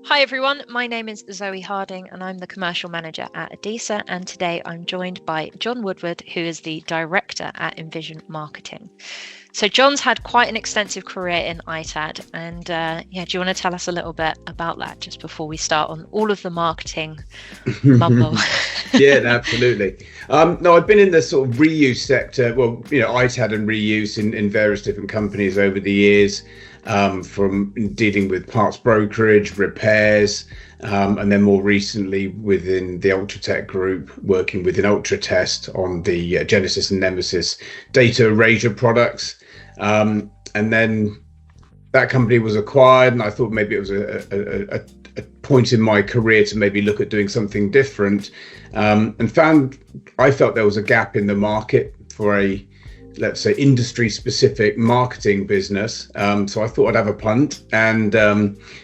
Hi everyone, my name is Zoe Harding and I'm the Commercial Manager at ADISA, and today I'm joined by Jon Woodward, who is the Director at Invision Marketing. So Jon's had quite an extensive career in ITAD, and do you want to tell us a little bit about that just before we start on all of the marketing mumble? Yeah, absolutely. No, I've been in the sort of reuse sector, well, ITAD and reuse in various different companies over the years, from dealing with parts brokerage, repairs, and then more recently within the Ultratech group, working within Ultratest on the Genesis and Nemesis data erasure products. And then that company was acquired, and I thought maybe it was a point in my career to maybe look at doing something different, and I felt there was a gap in the market for a, let's say, industry specific marketing business. So I thought I'd have a punt and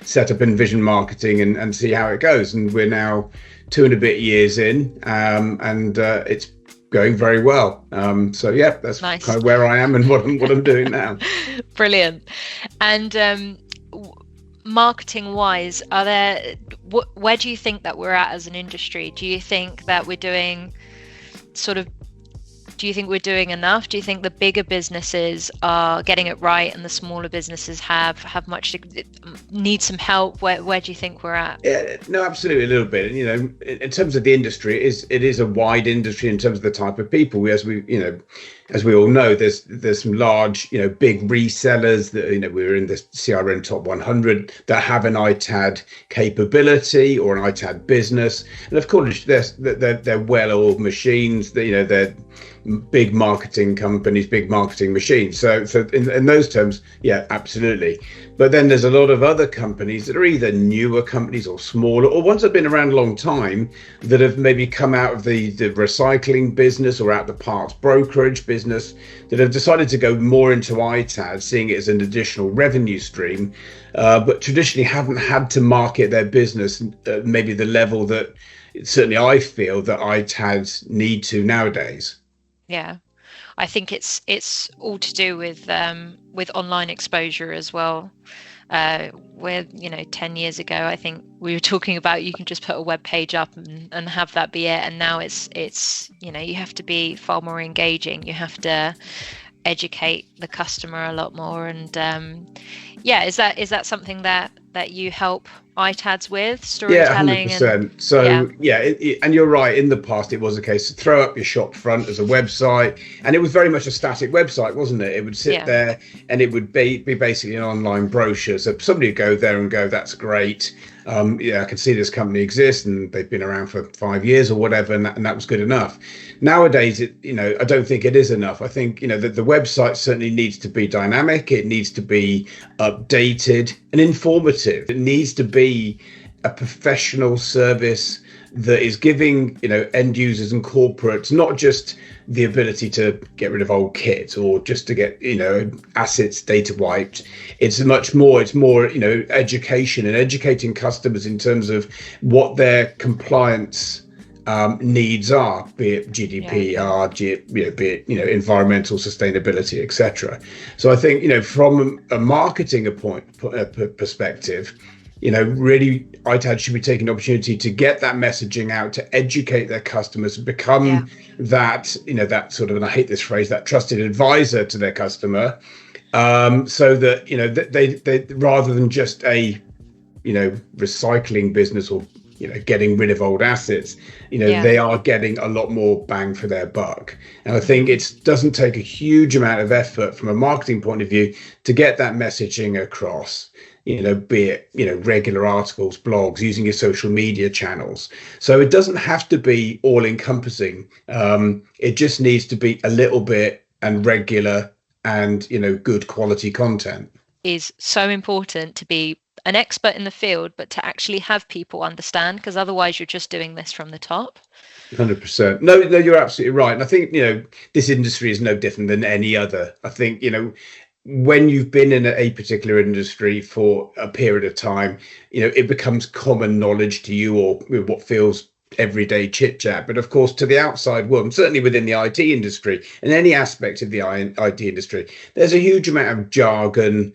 set up Invision Marketing and see how it goes. And we're now 2 and a bit years in, and it's going very well. So yeah, that's nice. Kind of where I am and what I'm doing now. Brilliant. And marketing wise, where do you think that we're at as an industry? Do you think that we're doing enough? Do you think the bigger businesses are getting it right and the smaller businesses have need some help? Where do you think we're at? Yeah, no, absolutely, a little bit. And, in terms of the industry, it is a wide industry in terms of the type of people. As we all know, there's some large, big resellers that, we're in the CRM top 100 that have an ITAD capability or an ITAD business. And of course, they're well-oiled machines. They're big marketing companies, big marketing machines. So in those terms, yeah, absolutely. But then there's a lot of other companies that are either newer companies or smaller, or ones that have been around a long time that have maybe come out of the recycling business or out the parts brokerage business, that have decided to go more into ITAD, seeing it as an additional revenue stream, but traditionally haven't had to market their business maybe the level that certainly I feel that ITADs need to nowadays. Yeah, I think it's all to do with online exposure as well. Where 10 years ago, I think we were talking about you can just put a web page up and have that be it, and now it's you have to be far more engaging. You have to educate the customer a lot more, and is that something that you help ITADs with, storytelling? Yeah, 100%. So and you're right, in the past it was a case of throw up your shop front as a website, and it was very much a static website, wasn't it? It would sit there and it would be basically an online brochure, so somebody would go there and go, that's great, I can see this company exists and they've been around for 5 years or whatever, and that was good enough. Nowadays, I don't think it is enough. I think that the website certainly needs to be dynamic, it needs to be updated and informative. It needs to be a professional service that is giving end users and corporates not just the ability to get rid of old kit or just to get assets data wiped. It's more education and educating customers in terms of what their compliance needs are, be it GDPR, be it environmental sustainability, etc. So I think from a marketing perspective, really ITAD should be taking the opportunity to get that messaging out, to educate their customers, become that that sort of, and I hate this phrase, that trusted advisor to their customer, so that they rather than just a recycling business or getting rid of old assets, they are getting a lot more bang for their buck. And I think it doesn't take a huge amount of effort from a marketing point of view to get that messaging across, be it, regular articles, blogs, using your social media channels. So it doesn't have to be all encompassing. It just needs to be a little bit and regular and, good quality content. Is so important to be an expert in the field, but to actually have people understand, because otherwise you're just doing this from the top. 100%. No, you're absolutely right. And I think, this industry is no different than any other. I think, when you've been in a particular industry for a period of time, it becomes common knowledge to you, or what feels everyday chit chat. But of course, to the outside world, and certainly within the IT industry and any aspect of the IT industry, there's a huge amount of jargon,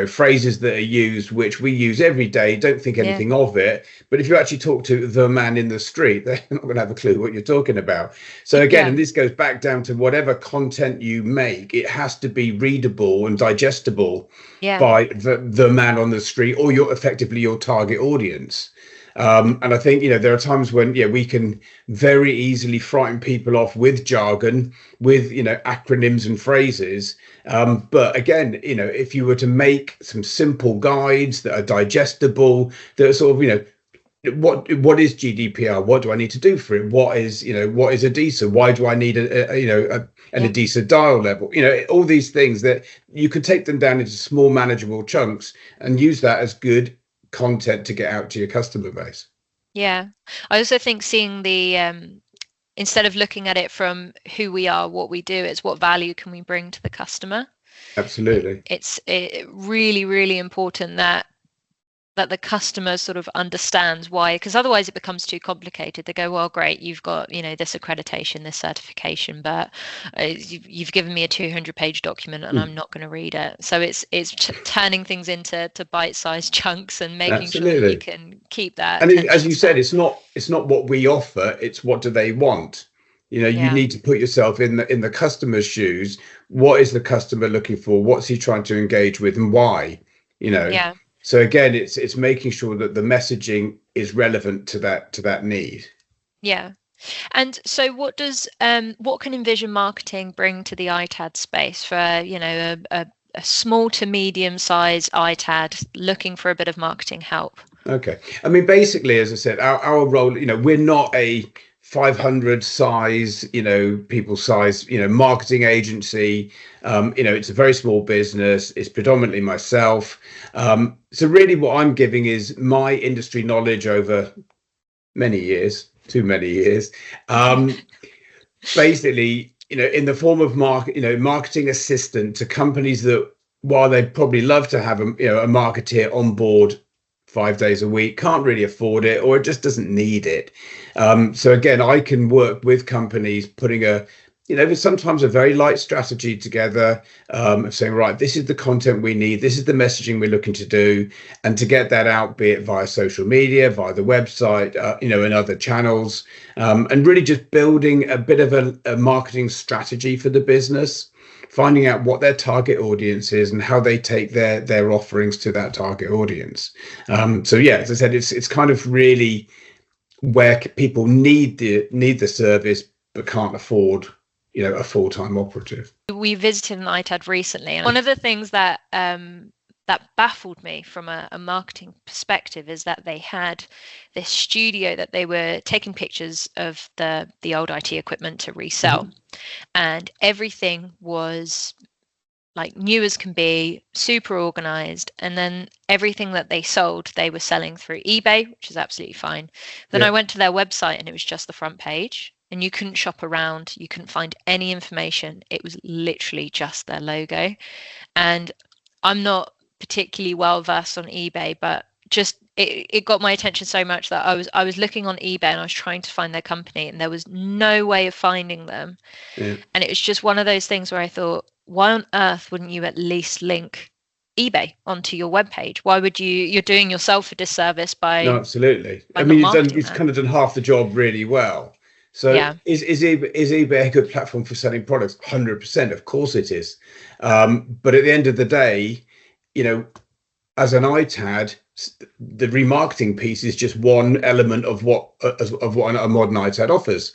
phrases that are used, which we use every day, don't think anything of it. But if you actually talk to the man in the street, they're not going to have a clue what you're talking about. So again, and this goes back down to whatever content you make, it has to be readable and digestible by the man on the street, or effectively your target audience. And I think, there are times when, we can very easily frighten people off with jargon, with, acronyms and phrases. But again, if you were to make some simple guides that are digestible, that are sort of, what is GDPR? What do I need to do for it? What is ADISA? Why do I need an ADISA dial level? All these things that you can take them down into small, manageable chunks and use that as good content to get out to your customer base. I also think seeing the instead of looking at it from who we are, what we do, it's what value can we bring to the customer. Absolutely. It's really, really important that the customer sort of understands why, because otherwise it becomes too complicated. They go, well, great, you've got this accreditation, this certification, but you've given me a 200-page document and I'm not going to read it. So it's turning things into bite-sized chunks and making sure that you can keep that. And as you said, it's not what we offer, it's what do they want. You need to put yourself in the customer's shoes. What is the customer looking for? What's he trying to engage with, and why? So again, it's making sure that the messaging is relevant to that need. Yeah. And so what can Invision Marketing bring to the ITAD space for, a small to medium size ITAD looking for a bit of marketing help? Okay. I mean, basically, as I said, our role, we're not a 500 size, people size, marketing agency. It's a very small business. It's predominantly myself. So really what I'm giving is my industry knowledge over many years, too many years. Basically, in the form of marketing assistant to companies that, while they'd probably love to have a marketeer on board 5 days a week, can't really afford it, or it just doesn't need it. So again, I can work with companies putting sometimes a very light strategy together, saying, right, this is the content we need, this is the messaging we're looking to do, and to get that out, be it via social media, via the website, and other channels, and really just building a bit of a marketing strategy for the business, finding out what their target audience is and how they take their offerings to that target audience. So as I said, it's kind of really where people need the service but can't afford a full-time operative. We visited an ITAD recently, and one of the things that baffled me from a marketing perspective is that they had this studio that they were taking pictures of the old IT equipment to resell, and everything was like new as can be, super organized, and then everything that they sold they were selling through eBay, which is absolutely fine. Then I went to their website and it was just the front page, and you couldn't shop around, you couldn't find any information. It was literally just their logo. And I'm not particularly well versed on eBay, but just it got my attention so much that I was looking on eBay and I was trying to find their company, and there was no way of finding them. And it was just one of those things where I thought, why on earth wouldn't you at least link eBay onto your webpage? Why would you're doing yourself a disservice by... No, absolutely. I mean, it's kind of done half the job really well. So is eBay a good platform for selling products? 100%, of course it is. But at the end of the day, as an ITAD, the remarketing piece is just one element of what a modern ITAD offers.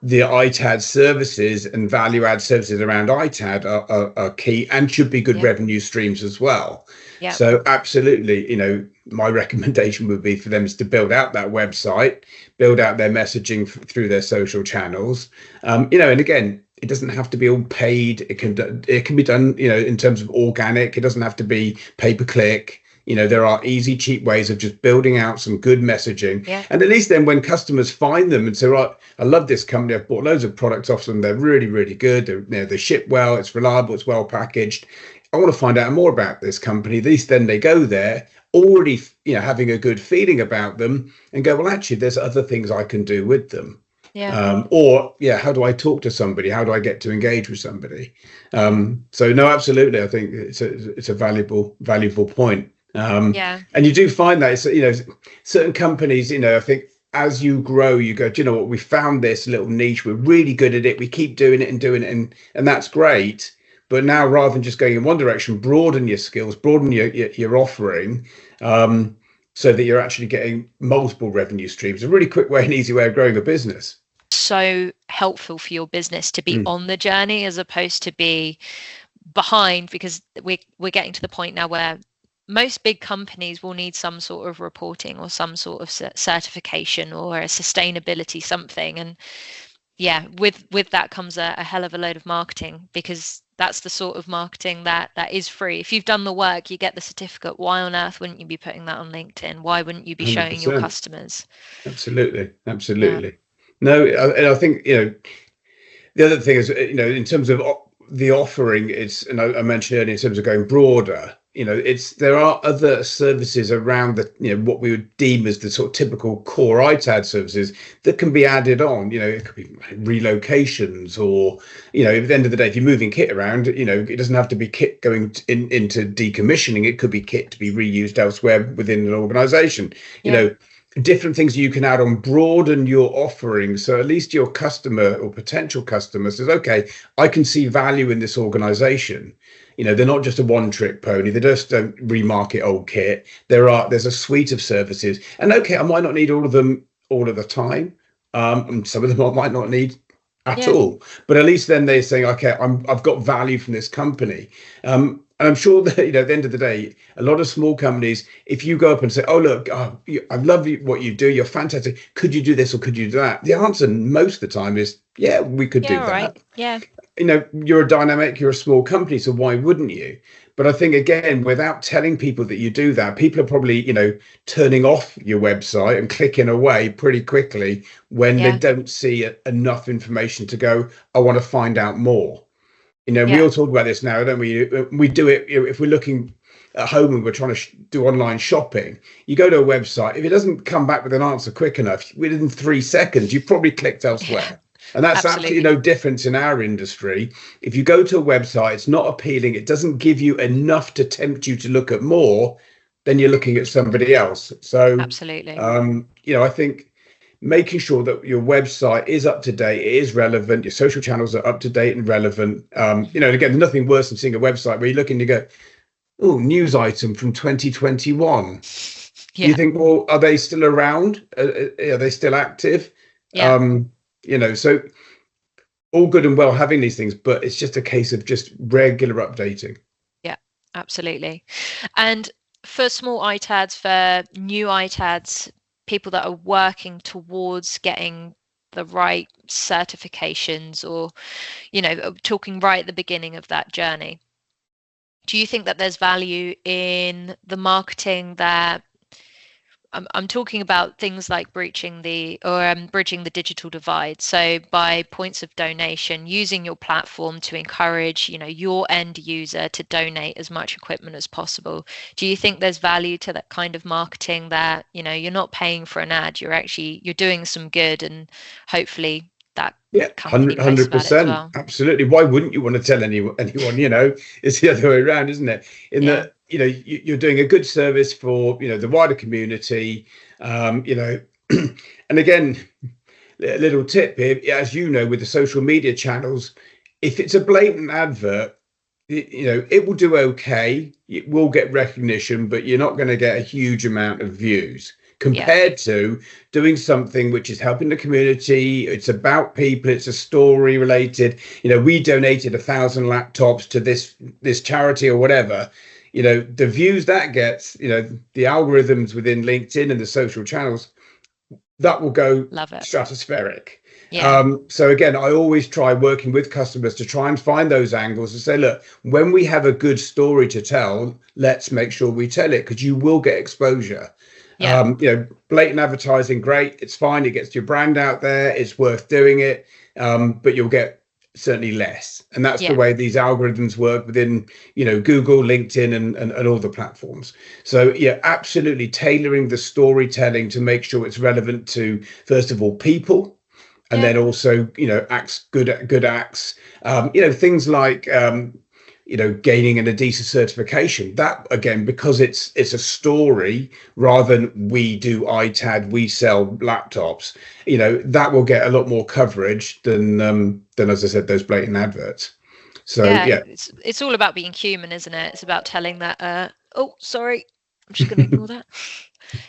The ITAD services and value add services around ITAD are key and should be good revenue streams as well. So absolutely, my recommendation would be for them is to build out that website, build out their messaging through their social channels. And again, it doesn't have to be all paid. It can be done, in terms of organic. It doesn't have to be pay-per-click. There are easy, cheap ways of just building out some good messaging. And at least then when customers find them and say, right, I love this company, I've bought loads of products off them, they're really, really good, they ship well, it's reliable, it's well packaged, I want to find out more about this company. At least then they go there already, having a good feeling about them and go, well, actually, there's other things I can do with them. Yeah. How do I talk to somebody? How do I get to engage with somebody? So no, absolutely. I think it's a valuable point. And you do find that certain companies, I think as you grow, you go, do you know what? We found this little niche. We're really good at it. We keep doing it, and that's great. But now, rather than just going in one direction, broaden your skills, broaden your offering, so that you're actually getting multiple revenue streams. A really quick way and easy way of growing a business. So helpful for your business to be on the journey as opposed to be behind, because we're getting to the point now where most big companies will need some sort of reporting or some sort of certification or a sustainability something. And yeah, with that comes a hell of a load of marketing, because that's the sort of marketing that is free. If you've done the work, you get the certificate. Why on earth wouldn't you be putting that on LinkedIn? Why wouldn't you be 100%. Showing your customers? Absolutely. Yeah. No, and I think, the other thing is, in terms of the offering, and I mentioned earlier, in terms of going broader, there are other services around what we would deem as the sort of typical core ITAD services that can be added on. It could be relocations, or, at the end of the day, if you're moving kit around, it doesn't have to be kit going into decommissioning. It could be kit to be reused elsewhere within an organization. Different things you can add on, broaden your offering, so at least your customer or potential customer says, okay, I can see value in this organization. They're not just a one-trick pony. They just don't remarket old kit. There's a suite of services, and okay, I might not need all of them all of the time. Some of them I might not need at all, but at least then they're saying, okay, I've got value from this company. And I'm sure that, at the end of the day, a lot of small companies, if you go up and say, oh, look, I love what you do. You're fantastic. Could you do this or could you do that? The answer most of the time is, yeah, we could do that. Right. Yeah. You're a dynamic, you're a small company, so why wouldn't you? But I think, again, without telling people that you do that, people are probably, turning off your website and clicking away pretty quickly when they don't see enough information to go, I want to find out more. We all talk about this now, don't we? We do it if we're looking at home and we're trying to do online shopping. You go to a website, if it doesn't come back with an answer quick enough, within 3 seconds, you've probably clicked elsewhere. And that's absolutely no difference in our industry. If you go to a website, it's not appealing, it doesn't give you enough to tempt you to look at more, then you're looking at somebody else. So absolutely. I think making sure that your website is up to date, it is relevant, your social channels are up to date and relevant. And again, there's nothing worse than seeing a website where you're looking to go, oh, news item from 2021. Yeah. You think, well, are they still around? Are they still active? Yeah. So all good and well having these things, but it's just a case of just regular updating. Yeah, absolutely. And for small ITADs, for new ITADs, people that are working towards getting the right certifications, or talking right at the beginning of that journey, do you think that there's value in the marketing that I'm talking about things like bridging the digital divide? So by points of donation, using your platform to encourage, your end user to donate as much equipment as possible. Do you think there's value to that kind of marketing, that, you're not paying for an ad, you're doing some good, and hopefully that 100%. Well? Absolutely. Why wouldn't you want to tell anyone? It's the other way around, isn't it? That you're doing a good service for the wider community, and again, a little tip here, as with the social media channels, if it's a blatant advert, it will do okay, it will get recognition, but you're not going to get a huge amount of views compared to doing something which is helping the community. It's about people, it's a story related. We donated 1,000 laptops to this charity or whatever. The views that gets, the algorithms within LinkedIn and the social channels, that will go stratospheric. So again, I always try working with customers to try and find those angles and say, look, when we have a good story to tell, let's make sure we tell it, because you will get exposure. Blatant advertising, great, it's fine, it gets your brand out there, it's worth doing it, but you'll get certainly less. And that's the way these algorithms work within, Google, LinkedIn, and all the platforms. So yeah, absolutely tailoring the storytelling to make sure it's relevant to, first of all, people, and then also, acts, good acts, things like, gaining an ADISA certification. That, again, because it's a story rather than we do ITAD, we sell laptops, that will get a lot more coverage than, as I said, those blatant adverts. So yeah. It's all about being human, isn't it? It's about telling that, oh, sorry, I'm just going to ignore that.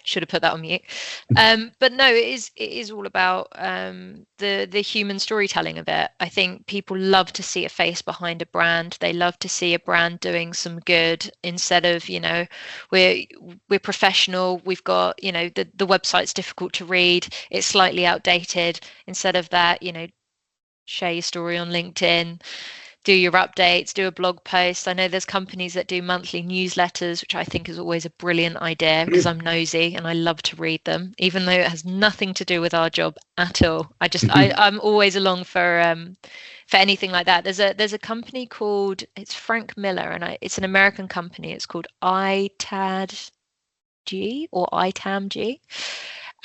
Should have put that on mute. But no, it is all about the human storytelling of it. I think people love to see a face behind a brand. They love to see a brand doing some good instead of, we're professional. We've got, the website's difficult to read. It's slightly outdated. Instead of that, share your story on LinkedIn. Do your updates, do a blog post. I know there's companies that do monthly newsletters, which I think is always a brilliant idea because I'm nosy and I love to read them, even though it has nothing to do with our job at all. I'm always along for anything like that. There's a company called, it's Frank Miller, and it's an American company. It's called ITAD or ITAMG,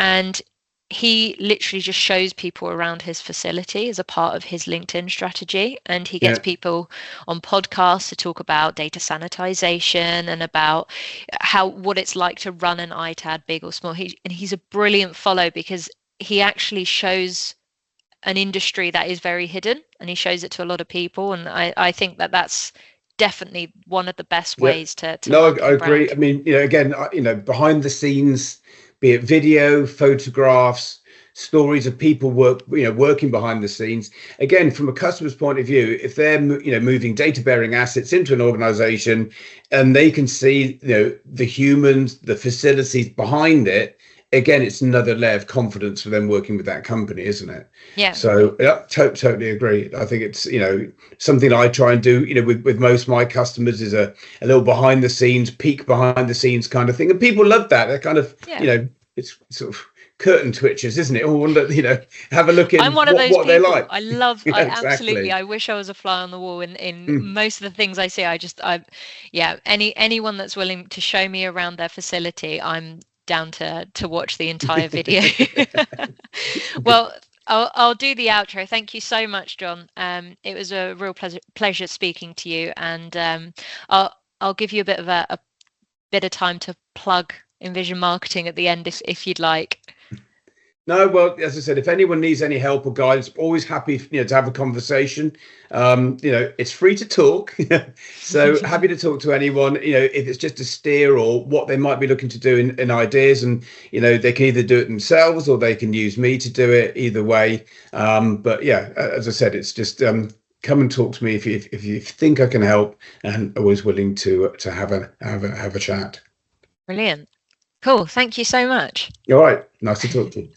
and he literally just shows people around his facility as a part of his LinkedIn strategy. And he gets people on podcasts to talk about data sanitization and about what it's like to run an ITAD, big or small. He's a brilliant follow because he actually shows an industry that is very hidden, and he shows it to a lot of people. And I think that's definitely one of the best ways to no, I agree. Brand. I mean, again, behind the scenes, be it video, photographs, stories of people working behind the scenes. Again, from a customer's point of view, if they're moving data-bearing assets into an organization and they can see the humans, the facilities behind it, again, it's another layer of confidence for them working with that company, isn't it? Yeah. So yeah, totally agree. I think it's something I try and do with most of my customers is a little behind the scenes, peek behind the scenes kind of thing, and people love that. They're kind of it's sort of curtain twitchers, isn't it? Or have a look at what they like. I love absolutely. I wish I was a fly on the wall in most of the things I see. Anyone that's willing to show me around their facility, I'm down to watch the entire video. Well, I'll do the outro. Thank you so much, Jon. It was a real pleasure speaking to you, and I'll give you a bit of time to plug Invision Marketing at the end if you'd like. No, well, as I said, if anyone needs any help or guidance, always happy to have a conversation. It's free to talk, so happy to talk to anyone. If it's just a steer or what they might be looking to do in ideas, and they can either do it themselves or they can use me to do it. Either way, but yeah, as I said, it's just come and talk to me if you think I can help, and always willing to have a chat. Brilliant. Cool. Thank you so much. All right. Nice to talk to you.